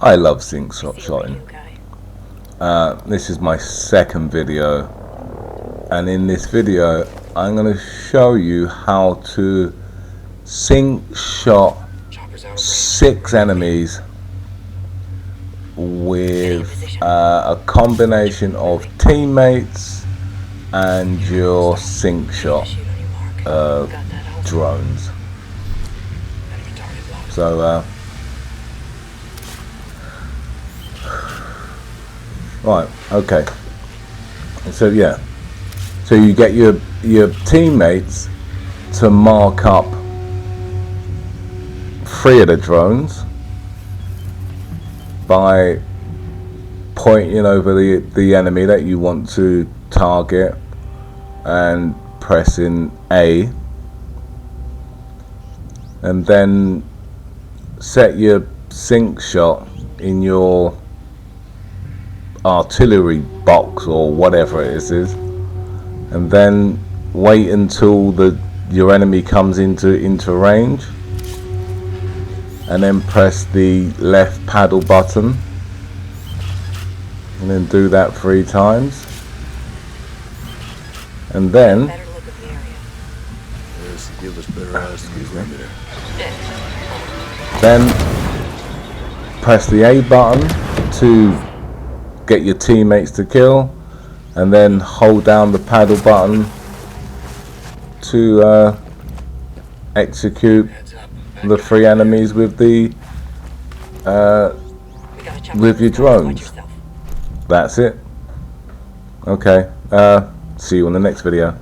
I love sync shotting. This is my second video, and in this video I'm going to show you how to sync shot 6 enemies with a combination of teammates and your sync shot drones. So right, okay, so yeah, so you get your teammates to mark up 3 of the drones by pointing over the enemy that you want to target and pressing A, and then set your sync shot in your artillery box or whatever it is, and then wait until your enemy comes into range, and then press the left paddle button, and then do that 3 times, and then press the A button to get your teammates to kill, and then hold down the paddle button to execute the 3 enemies with your drones. That's it. Okay, see you on the next video.